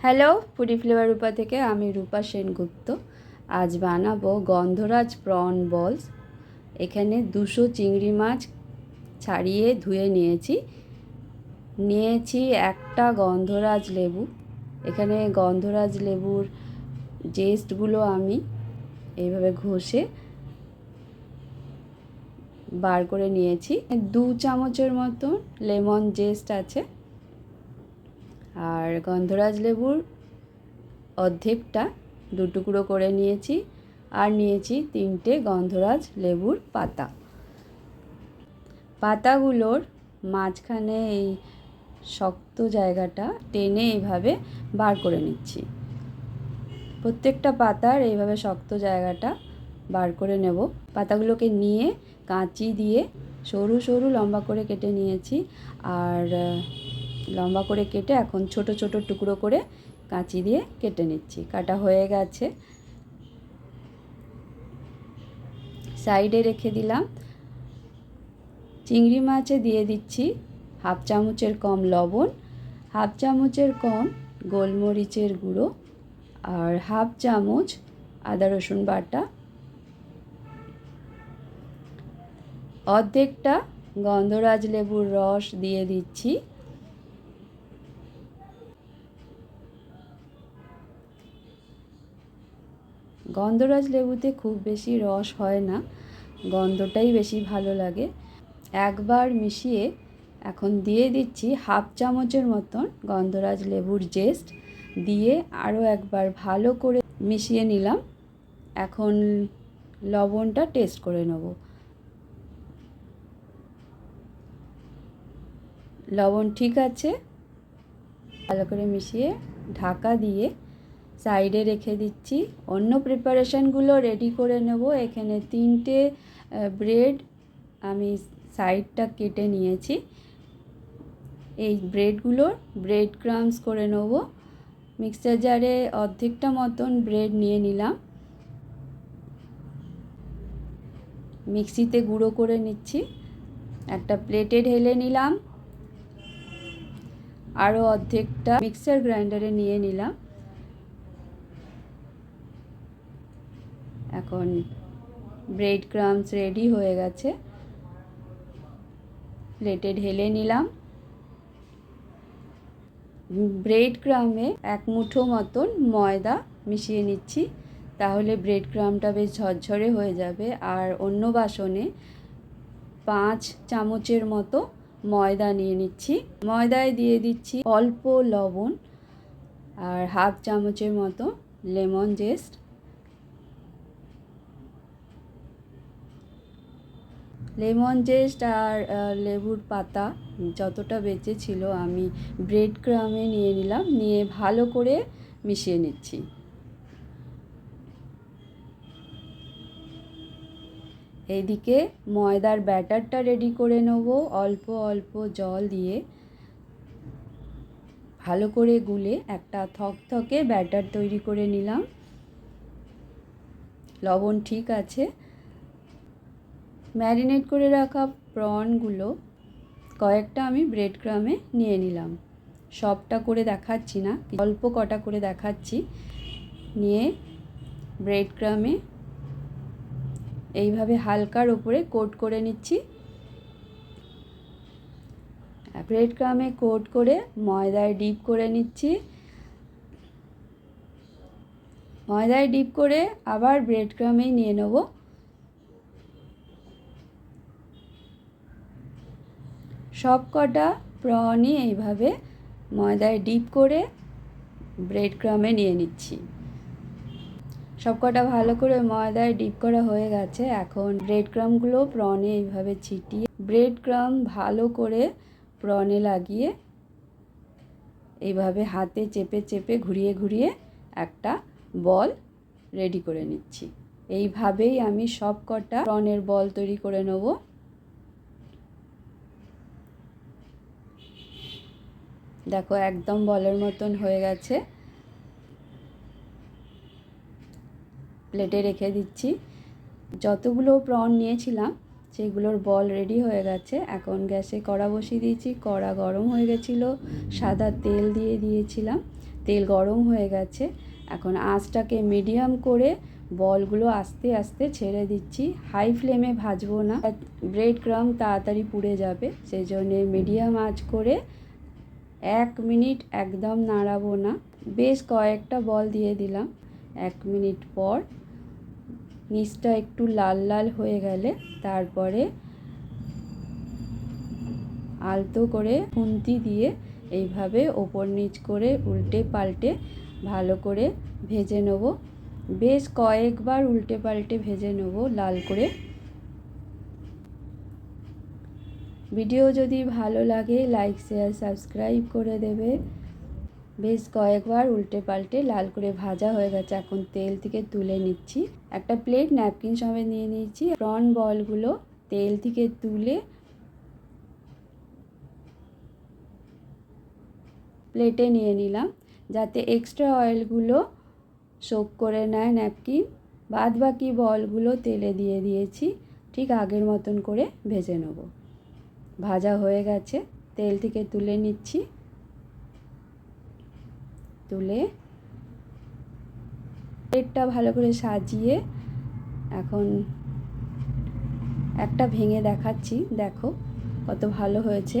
Hello, foodie flavour রূপা থেকে আমি রূপা সেনগুপ্ত। আজ বানাবো গন্ধরাজ প্রন বলস। এখানে 200 চিংড়ি মাছ ছাড়িয়ে ধুয়ে নিয়েছি একটা গন্ধরাজ লেবু। এখানে গন্ধরাজ লেবুর জেস্টগুলো আমি এইভাবে ঘষে বার করে নিয়েছি। 2 চামচের মতো লেমন জেস্ট আছে। আর গন্ধরাজ লেবুর অর্ধেকটা 2 টুকরো করে নিয়েছি। আর নিয়েছি 3টে গন্ধরাজ লেবুর পাতাগুলোর মাঝখানে এই শক্ত জায়গাটা টেনে এইভাবে বার করে নিচ্ছি। প্রত্যেকটা পাতার এইভাবে শক্ত জায়গাটা বার করে নেব। পাতাগুলোকে নিয়ে কাঁচি দিয়ে সরু সরু লম্বা করে কেটে নিয়েছি। আর লম্বা করে কেটে এখন ছোট ছোট টুকরো করে কাঁচি দিয়ে কেটে নিচ্ছি। কাটা হয়ে গেছে, সাইডে রেখে দিলাম। চিংড়ি মাছে দিয়ে দিচ্ছি 1/2 চামচের কম লবণ, 1/2 চামচের কম গোলমরিচের গুঁড়ো, আর 1/2 চামচ আদা রসুন বাটা, অর্ধেকটা গন্ধরাজ লেবুর রস দিয়ে দিচ্ছি। গন্ধরাজ লেবুতে খুব বেশি রস হয় না, গন্ধটাই বেশি ভালো লাগে। একবার মিশিয়ে এখন দিয়ে দিচ্ছি 1/2 চামচের মতন গন্ধরাজ লেবুর জেস্ট দিয়ে আরও একবার ভালো করে মিশিয়ে নিলাম। এখন লবণটা টেস্ট করে নেব। লবণ ঠিক আছে। ভালো করে মিশিয়ে ঢাকা দিয়ে সাইডে রেখে দিচ্ছি। অন্য প্রিপারেশানগুলো রেডি করে নেব। এখানে 3টে ব্রেড আমি সাইডটা কেটে নিয়েছি। এই ব্রেডগুলোর ব্রেড ক্রাম্বস করে নেব। মিক্সার জারে অর্ধেকটা মতন ব্রেড নিয়ে নিলাম, মিক্সিতে গুঁড়ো করে নিচ্ছি। একটা প্লেটে ঢেলে নিলাম, আরও অর্ধেকটা মিক্সার গ্রাইন্ডারে নিয়ে নিলাম। এখন ব্রেড ক্রাম্বস রেডি হয়ে গেছে, প্লেটে ঢেলে নিলাম। ব্রেড ক্রাম্বে 1 মুঠো মতন ময়দা মিশিয়ে নিচ্ছি, তাহলে ব্রেড ক্রাম্বটা বেশ ঝরঝরে হয়ে যাবে। আর অন্য বাসনে 5 চামচের মতো ময়দা নিয়ে নিচ্ছি। ময়দায় দিয়ে দিচ্ছি অল্প লবণ আর 1/2 চামচের মতো লেমন জেস্ট। লেমন জেস্ট আর লেবুর পাতা যতটা বেঁচে ছিল আমি ব্রেড ক্রাম্বে নিয়ে নিলাম, নিয়ে ভালো করে মিশিয়ে নিচ্ছি। এইদিকে ময়দার ব্যাটারটা রেডি করে নেব। অল্প অল্প জল দিয়ে ভালো করে গুলে একটা থকথকে ব্যাটার তৈরি করে নিলাম। লবণ ঠিক আছে। ম্যারিনেট করে রাখা প্রনগুলো কয়েকটা আমি ব্রেড ক্রাম্বে নিয়ে নিলাম। সবটা করে দেখাচ্ছি না, অল্প কটা করে দেখাচ্ছি। নিয়ে ব্রেড ক্রাম্বে এইভাবে হালকার ওপরে কোট করে নিচ্ছি। ব্রেড ক্রাম্বে কোট করে ময়দায় ডিপ করে নিচ্ছি। ময়দায় ডিপ করে আবার ব্রেড ক্রাম্বেই নিয়ে নেব। সব কটা প্রনই এইভাবে ময়দায় ডিপ করে ব্রেড ক্রাম্বে নিয়ে নিচ্ছি। সব কটা ভালো করে ময়দায় ডিপ করা হয়ে গেছে। এখন ব্রেড ক্রাম্বগুলো প্রনে এইভাবে ছিটিয়ে ব্রেড ক্রাম্ব ভালো করে প্রনে লাগিয়ে এইভাবে হাতে চেপে চেপে ঘুরিয়ে ঘুরিয়ে একটা বল রেডি করে নিচ্ছি। এইভাবেই আমি সব কটা প্রনের বল তৈরি করে নেব। দেখো একদম বলের মতন হয়ে গেছে। প্লেটে রেখে দিচ্ছি। যতগুলো প্রন নিয়েছিলাম সেগুলোর বল রেডি হয়ে গেছে। এখন গ্যাসে কড়া বসিয়ে দিয়েছি। কড়া গরম হয়ে গেছিলো, সাদা তেল দিয়ে দিয়েছিলাম। তেল গরম হয়ে গেছে। এখন আঁচটাকে মিডিয়াম করে বলগুলো আস্তে আস্তে ছেড়ে দিচ্ছি। হাই ফ্লেমে ভাজবো না, ব্রেড ক্রাম্ব তাড়াতাড়ি পুড়ে যাবে, সেই জন্যে মিডিয়াম আঁচ করে 1 মিনিট একদম নাড়াবো না। বেশ কয়েকটা বল দিয়ে দিলাম। 1 মিনিট পর নিচটা একটু লাল লাল হয়ে গেলে তারপরে আলতো করে খুন্তি দিয়ে এইভাবে ওপর নিচ করে উল্টে পাল্টে ভালো করে ভেজে নেব। বেশ কয়েকবার উল্টে পাল্টে ভেজে নেব লাল করে। ভিডিও যদি ভালো লাগে লাইক শেয়ার সাবস্ক্রাইব করে দেবে। বেশ কয়েকবার উল্টে পাল্টে লাল করে ভাজা হয়ে গেছে। এখন তেল থেকে তুলে নিচ্ছি। একটা প্লেট ন্যাপকিন সমেত নিয়ে নিচ্ছি। প্রন বলগুলো তেল থেকে তুলে প্লেটে নিয়ে নিলাম, যাতে এক্সট্রা অয়েলগুলো সোক করে নেয় ন্যাপকিন। বাদ বাকি বলগুলো তেলে দিয়ে দিয়েছি, ঠিক আগের মতন করে ভেজে নেব। ভাজা হয়ে গেছে, তেল থেকে তুলে নিচ্ছি। তুলে প্লেটটা ভালো করে সাজিয়ে এখন একটা ভেঙে দেখাচ্ছি, দেখো কত ভালো হয়েছে।